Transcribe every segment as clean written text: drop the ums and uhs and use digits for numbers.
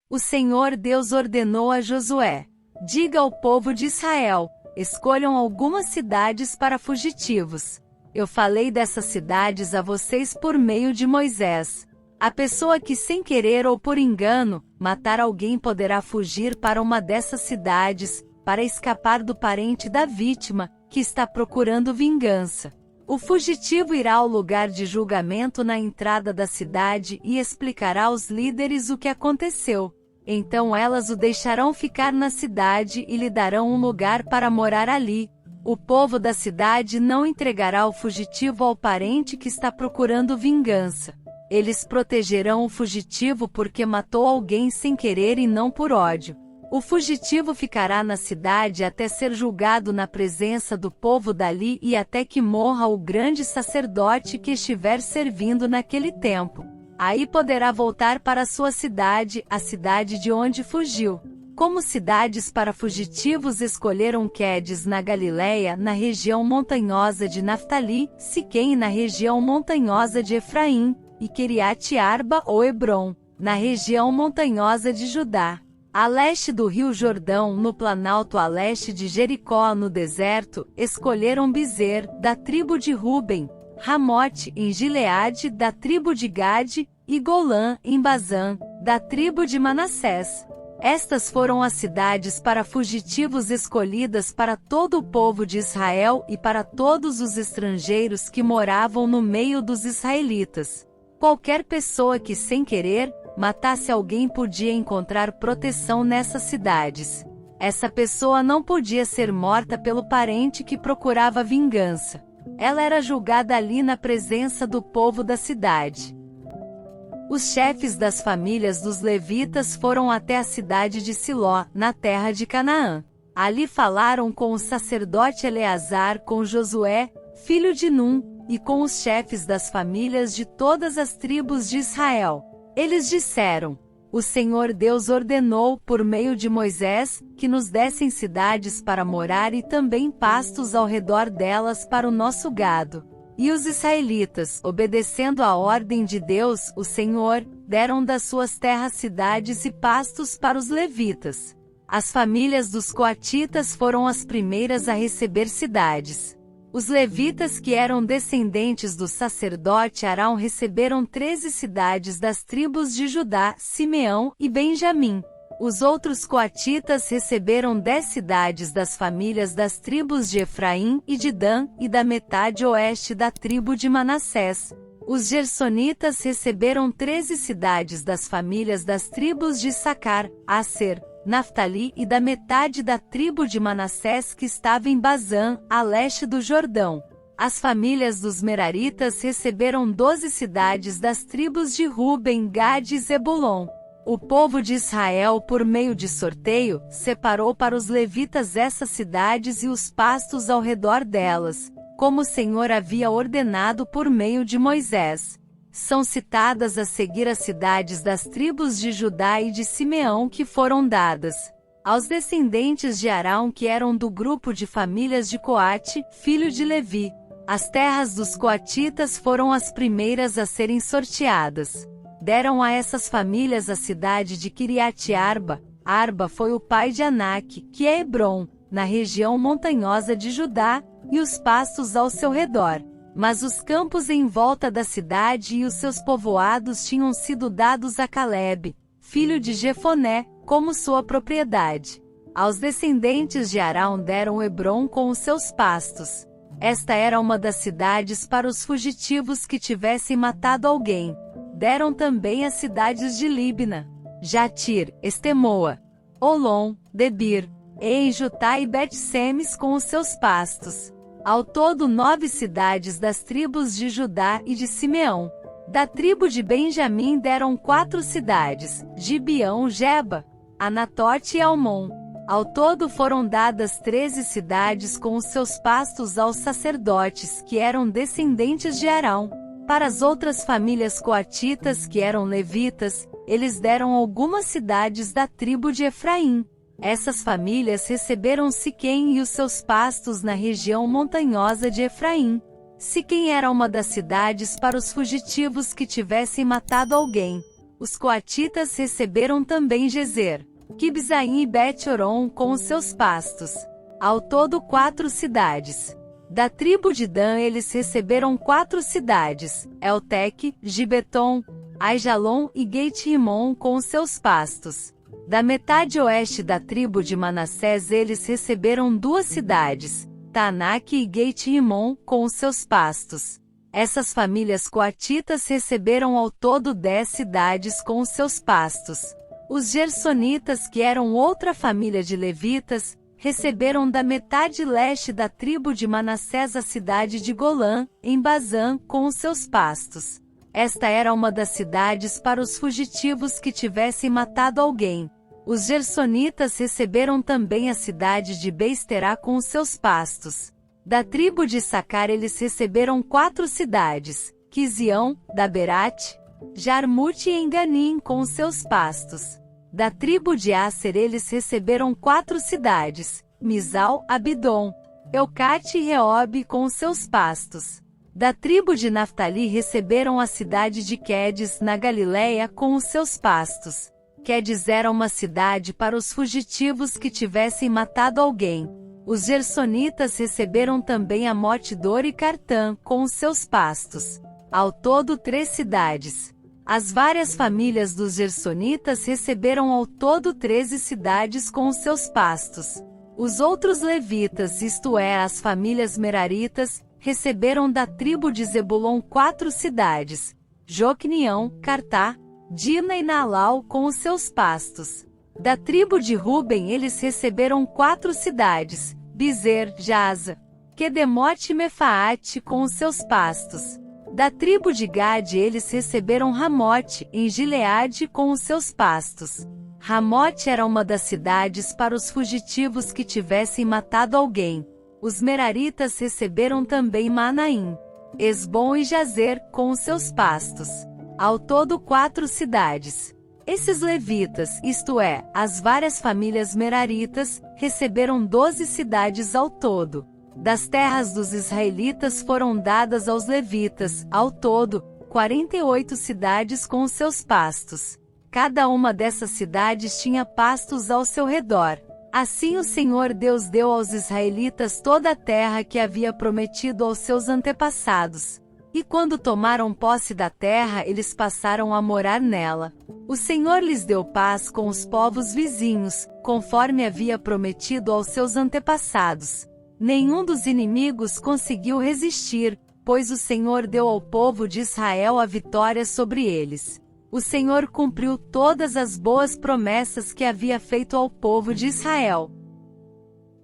O Senhor Deus ordenou a Josué: diga ao povo de Israel, escolham algumas cidades para fugitivos. Eu falei dessas cidades a vocês por meio de Moisés. A pessoa que sem querer ou por engano, matar alguém poderá fugir para uma dessas cidades, para escapar do parente da vítima, que está procurando vingança. O fugitivo irá ao lugar de julgamento na entrada da cidade e explicará aos líderes o que aconteceu. Então elas o deixarão ficar na cidade e lhe darão um lugar para morar ali. O povo da cidade não entregará o fugitivo ao parente que está procurando vingança. Eles protegerão o fugitivo porque matou alguém sem querer e não por ódio. O fugitivo ficará na cidade até ser julgado na presença do povo dali e até que morra o grande sacerdote que estiver servindo naquele tempo. Aí poderá voltar para sua cidade, a cidade de onde fugiu. Como cidades para fugitivos escolheram Quedes na Galileia, na região montanhosa de Naftali, Siquém na região montanhosa de Efraim, e Quiriate-Arba ou Hebrom, na região montanhosa de Judá. A leste do rio Jordão, no planalto a leste de Jericó no deserto, escolheram Bizer, da tribo de Ruben, Ramote, em Gileade, da tribo de Gade, e Golã, em Bazã, da tribo de Manassés. Estas foram as cidades para fugitivos escolhidas para todo o povo de Israel e para todos os estrangeiros que moravam no meio dos israelitas. Qualquer pessoa que sem querer matasse alguém podia encontrar proteção nessas cidades. Essa pessoa não podia ser morta pelo parente que procurava vingança. Ela era julgada ali na presença do povo da cidade. Os chefes das famílias dos levitas foram até a cidade de Siló, na terra de Canaã. Ali falaram com o sacerdote Eleazar, com Josué, filho de Num, e com os chefes das famílias de todas as tribos de Israel. Eles disseram: o Senhor Deus ordenou, por meio de Moisés, que nos dessem cidades para morar e também pastos ao redor delas para o nosso gado. E os israelitas, obedecendo à ordem de Deus, o Senhor, deram das suas terras cidades e pastos para os levitas. As famílias dos coatitas foram as primeiras a receber cidades. Os levitas que eram descendentes do sacerdote Arão receberam 13 cidades das tribos de Judá, Simeão e Benjamim. Os outros coatitas receberam 10 cidades das famílias das tribos de Efraim e de Dan, e da metade oeste da tribo de Manassés. Os gersonitas receberam 13 cidades das famílias das tribos de Issacar, Aser, Naftali e da metade da tribo de Manassés que estava em Bazã, a leste do Jordão. As famílias dos Meraritas receberam 12 cidades das tribos de Ruben, Gade e Zebulon. O povo de Israel, por meio de sorteio, separou para os levitas essas cidades e os pastos ao redor delas, como o Senhor havia ordenado por meio de Moisés. São citadas a seguir as cidades das tribos de Judá e de Simeão que foram dadas aos descendentes de Arão que eram do grupo de famílias de Coate, filho de Levi. As terras dos coatitas foram as primeiras a serem sorteadas. Deram a essas famílias a cidade de Quiriate-Arba. Arba foi o pai de Anak, que é Hebrom, na região montanhosa de Judá, e os pastos ao seu redor. Mas os campos em volta da cidade e os seus povoados tinham sido dados a Calebe, filho de Jefoné, como sua propriedade. Aos descendentes de Arão deram Hebrom com os seus pastos. Esta era uma das cidades para os fugitivos que tivessem matado alguém. Deram também as cidades de Líbna, Jatir, Estemoa, Olom, Debir, Enjutá e Bet-Semes com os seus pastos. Ao todo 9 cidades das tribos de Judá e de Simeão. Da tribo de Benjamim deram 4 cidades, Gibeão, Geba, Anatote e Almon. Ao todo foram dadas 13 cidades com os seus pastos aos sacerdotes que eram descendentes de Arão. Para as outras famílias coatitas que eram levitas, eles deram algumas cidades da tribo de Efraim. Essas famílias receberam Siquém e os seus pastos na região montanhosa de Efraim. Siquém era uma das cidades para os fugitivos que tivessem matado alguém. Os coatitas receberam também Gezer, Quibzaim e Bet-Horon com os seus pastos. Ao todo 4 cidades. Da tribo de Dan eles receberam 4 cidades, Elteque, Gibeton, Aijalon e Geit-Rimon com os seus pastos. Da metade oeste da tribo de Manassés eles receberam 2 cidades, Taanaque e Geit-Rimon com os seus pastos. Essas famílias coatitas receberam ao todo 10 cidades com os seus pastos. Os gersonitas, que eram outra família de levitas, receberam da metade leste da tribo de Manassés a cidade de Golã, em Bazã, com os seus pastos. Esta era uma das cidades para os fugitivos que tivessem matado alguém. Os gersonitas receberam também a cidade de Beisterá com os seus pastos. Da tribo de Issacar eles receberam 4 cidades, Quizião, Daberate, Jarmute e Enganim com os seus pastos. Da tribo de Asser eles receberam 4 cidades, Misal, Abidom, Eucate e Reobe com os seus pastos. Da tribo de Naftali receberam a cidade de Quedes, na Galiléia, com os seus pastos. Quedes era uma cidade para os fugitivos que tivessem matado alguém. Os gersonitas receberam também Amot-Dor e Cartã, com os seus pastos. Ao todo 3 cidades. As várias famílias dos gersonitas receberam ao todo 13 cidades com os seus pastos. Os outros levitas, isto é, as famílias meraritas, receberam da tribo de Zebulon 4 cidades, Jocnião, Cartá, Dina e Naalau com os seus pastos. Da tribo de Ruben eles receberam 4 cidades, Bizer, Jaza, Quedemote e Mefaate com os seus pastos. Da tribo de Gade eles receberam Ramote, em Gileade, com os seus pastos. Ramote era uma das cidades para os fugitivos que tivessem matado alguém. Os meraritas receberam também Manaim, Esbom e Jazer, com os seus pastos. Ao todo 4 cidades. Esses levitas, isto é, as várias famílias meraritas, receberam 12 cidades ao todo. Das terras dos israelitas foram dadas aos levitas, ao todo, 48 cidades com os seus pastos. Cada uma dessas cidades tinha pastos ao seu redor. Assim o Senhor Deus deu aos israelitas toda a terra que havia prometido aos seus antepassados. E quando tomaram posse da terra, eles passaram a morar nela. O Senhor lhes deu paz com os povos vizinhos, conforme havia prometido aos seus antepassados. Nenhum dos inimigos conseguiu resistir, pois o Senhor deu ao povo de Israel a vitória sobre eles. O Senhor cumpriu todas as boas promessas que havia feito ao povo de Israel.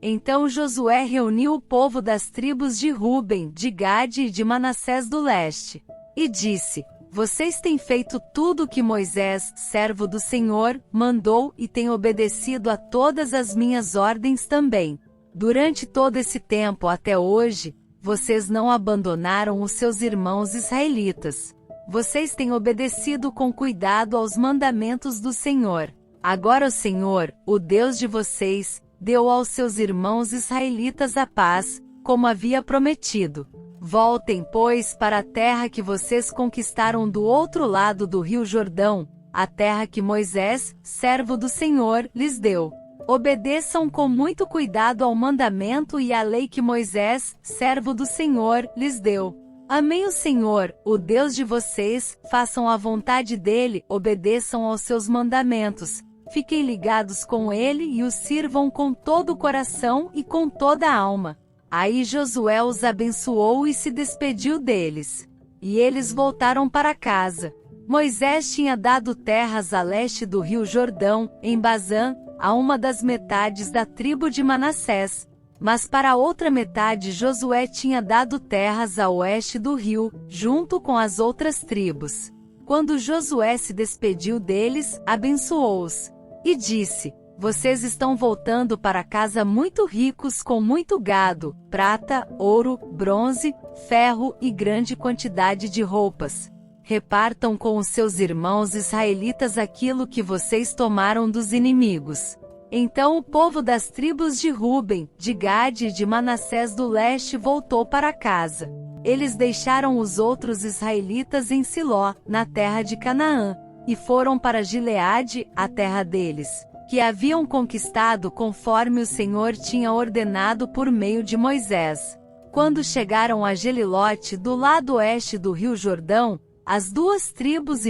Então Josué reuniu o povo das tribos de Ruben, de Gade e de Manassés do leste. E disse: Vocês têm feito tudo o que Moisés, servo do Senhor, mandou e têm obedecido a todas as minhas ordens também. Durante todo esse tempo até hoje, vocês não abandonaram os seus irmãos israelitas. Vocês têm obedecido com cuidado aos mandamentos do Senhor. Agora o Senhor, o Deus de vocês, deu aos seus irmãos israelitas a paz, como havia prometido. Voltem, pois, para a terra que vocês conquistaram do outro lado do rio Jordão, a terra que Moisés, servo do Senhor, lhes deu. Obedeçam com muito cuidado ao mandamento e à lei que Moisés, servo do Senhor, lhes deu. Amém o Senhor, o Deus de vocês, façam a vontade dele, obedeçam aos seus mandamentos. Fiquem ligados com ele e os sirvam com todo o coração e com toda a alma. Aí Josué os abençoou e se despediu deles. E eles voltaram para casa. Moisés tinha dado terras a leste do rio Jordão, em Bazã, a uma das metades da tribo de Manassés. Mas para a outra metade Josué tinha dado terras a oeste do rio, junto com as outras tribos. Quando Josué se despediu deles, abençoou-os. E disse: Vocês estão voltando para casa muito ricos com muito gado, prata, ouro, bronze, ferro e grande quantidade de roupas. Repartam com os seus irmãos israelitas aquilo que vocês tomaram dos inimigos. Então o povo das tribos de Ruben, de Gade e de Manassés do leste voltou para casa. Eles deixaram os outros israelitas em Siló, na terra de Canaã. e foram para Gileade, a terra deles, que haviam conquistado conforme o Senhor tinha ordenado por meio de Moisés. Quando chegaram a Gelilote do lado oeste do rio Jordão, as 2,5 tribos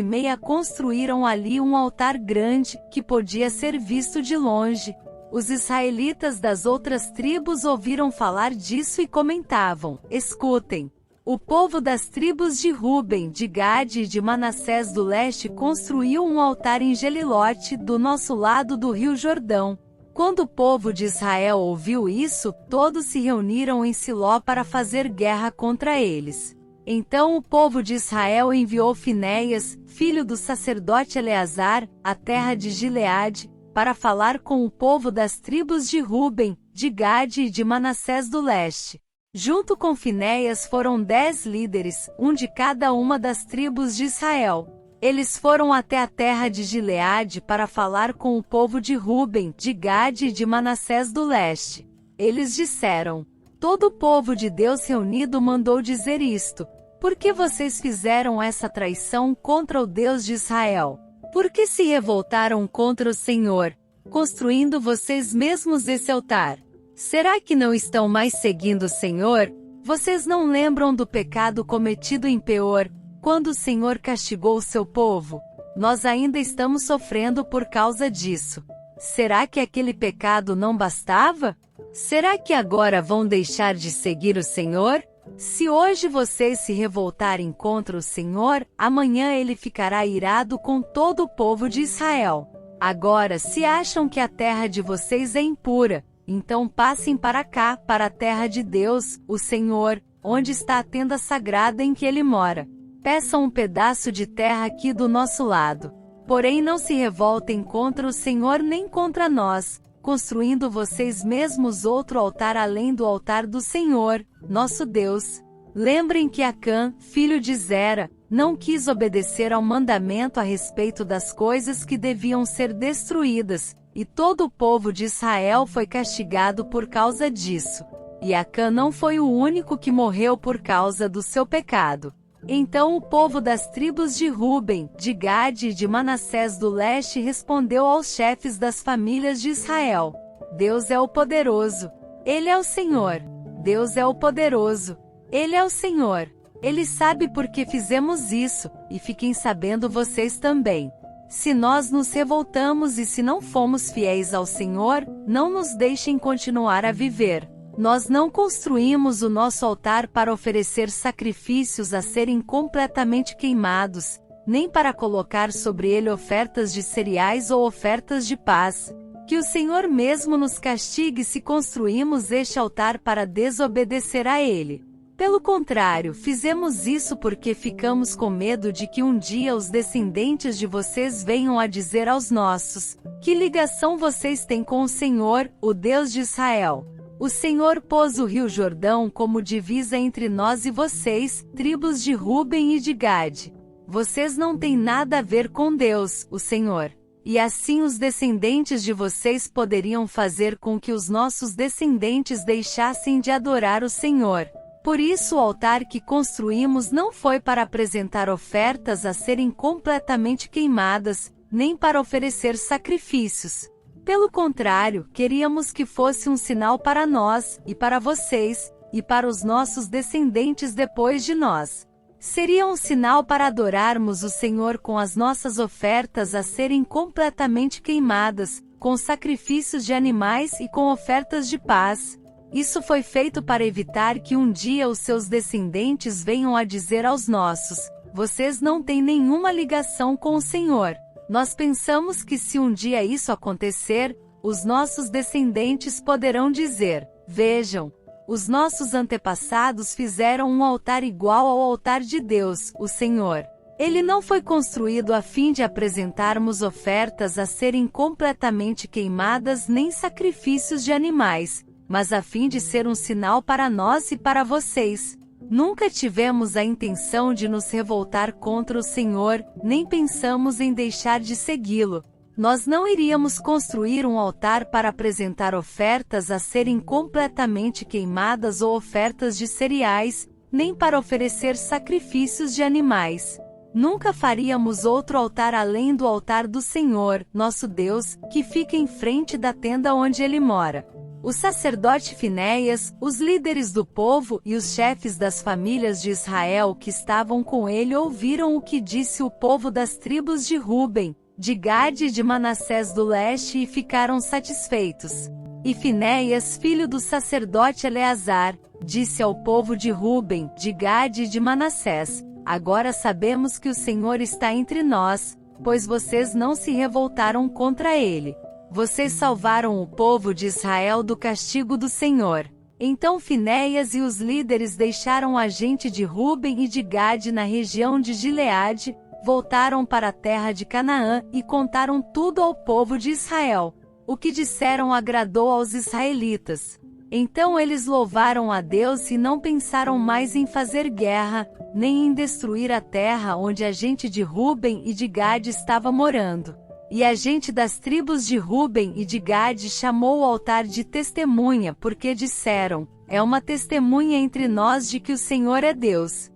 construíram ali um altar grande, que podia ser visto de longe. Os israelitas das outras tribos ouviram falar disso e comentavam: escutem! O povo das tribos de Ruben, de Gade e de Manassés do leste construiu um altar em Gelilote, do nosso lado do rio Jordão. Quando o povo de Israel ouviu isso, todos se reuniram em Siló para fazer guerra contra eles. Então o povo de Israel enviou Finéias, filho do sacerdote Eleazar, à terra de Gileade, para falar com o povo das tribos de Ruben, de Gade e de Manassés do leste. Junto com Finéias foram 10 líderes, um de cada uma das tribos de Israel. Eles foram até a terra de Gileade para falar com o povo de Ruben, de Gade e de Manassés do leste. Eles disseram: todo o povo de Deus reunido mandou dizer isto: por que vocês fizeram essa traição contra o Deus de Israel? Por que se revoltaram contra o Senhor, construindo vocês mesmos esse altar? Será que não estão mais seguindo o Senhor? Vocês não lembram do pecado cometido em Peor, quando o Senhor castigou o seu povo? Nós ainda estamos sofrendo por causa disso. Será que aquele pecado não bastava? Será que agora vão deixar de seguir o Senhor? Se hoje vocês se revoltarem contra o Senhor, amanhã ele ficará irado com todo o povo de Israel. Agora, se acham que a terra de vocês é impura, então passem para cá, para a terra de Deus, o Senhor, onde está a tenda sagrada em que ele mora. Peçam um pedaço de terra aqui do nosso lado. Porém não se revoltem contra o Senhor nem contra nós, construindo vocês mesmos outro altar além do altar do Senhor, nosso Deus. Lembrem que Acã, filho de Zera, não quis obedecer ao mandamento a respeito das coisas que deviam ser destruídas, e todo o povo de Israel foi castigado por causa disso. E Acã não foi o único que morreu por causa do seu pecado. Então o povo das tribos de Ruben, de Gade e de Manassés do leste respondeu aos chefes das famílias de Israel: Deus é o poderoso. Ele é o Senhor. Deus é o poderoso. Ele é o Senhor. Ele sabe por que fizemos isso, e fiquem sabendo vocês também. Se nós nos revoltamos e se não fomos fiéis ao Senhor, não nos deixem continuar a viver. Nós não construímos o nosso altar para oferecer sacrifícios a serem completamente queimados, nem para colocar sobre ele ofertas de cereais ou ofertas de paz. Que o Senhor mesmo nos castigue se construímos este altar para desobedecer a ele. Pelo contrário, fizemos isso porque ficamos com medo de que um dia os descendentes de vocês venham a dizer aos nossos: que ligação vocês têm com o Senhor, o Deus de Israel? O Senhor pôs o rio Jordão como divisa entre nós e vocês, tribos de Ruben e de Gade. Vocês não têm nada a ver com Deus, o Senhor. E assim os descendentes de vocês poderiam fazer com que os nossos descendentes deixassem de adorar o Senhor. Por isso o altar que construímos não foi para apresentar ofertas a serem completamente queimadas, nem para oferecer sacrifícios. Pelo contrário, queríamos que fosse um sinal para nós, e para vocês, e para os nossos descendentes depois de nós. Seria um sinal para adorarmos o Senhor com as nossas ofertas a serem completamente queimadas, com sacrifícios de animais e com ofertas de paz. Isso foi feito para evitar que um dia os seus descendentes venham a dizer aos nossos: vocês não têm nenhuma ligação com o Senhor. Nós pensamos que se um dia isso acontecer, os nossos descendentes poderão dizer: vejam, os nossos antepassados fizeram um altar igual ao altar de Deus, o Senhor. Ele não foi construído a fim de apresentarmos ofertas a serem completamente queimadas nem sacrifícios de animais, mas a fim de ser um sinal para nós e para vocês. Nunca tivemos a intenção de nos revoltar contra o Senhor, nem pensamos em deixar de segui-lo. Nós não iríamos construir um altar para apresentar ofertas a serem completamente queimadas ou ofertas de cereais, nem para oferecer sacrifícios de animais. Nunca faríamos outro altar além do altar do Senhor, nosso Deus, que fica em frente da tenda onde ele mora. O sacerdote Finéias, os líderes do povo e os chefes das famílias de Israel que estavam com ele ouviram o que disse o povo das tribos de Ruben, de Gade e de Manassés do leste e ficaram satisfeitos. E Finéias, filho do sacerdote Eleazar, disse ao povo de Ruben, de Gade e de Manassés: agora sabemos que o Senhor está entre nós, pois vocês não se revoltaram contra ele. Vocês salvaram o povo de Israel do castigo do Senhor. Então Finéias e os líderes deixaram a gente de Ruben e de Gade na região de Gileade, voltaram para a terra de Canaã e contaram tudo ao povo de Israel. O que disseram agradou aos israelitas. Então eles louvaram a Deus e não pensaram mais em fazer guerra, nem em destruir a terra onde a gente de Ruben e de Gade estava morando. E a gente das tribos de Ruben e de Gade chamou o altar de testemunha porque disseram: é uma testemunha entre nós de que o Senhor é Deus.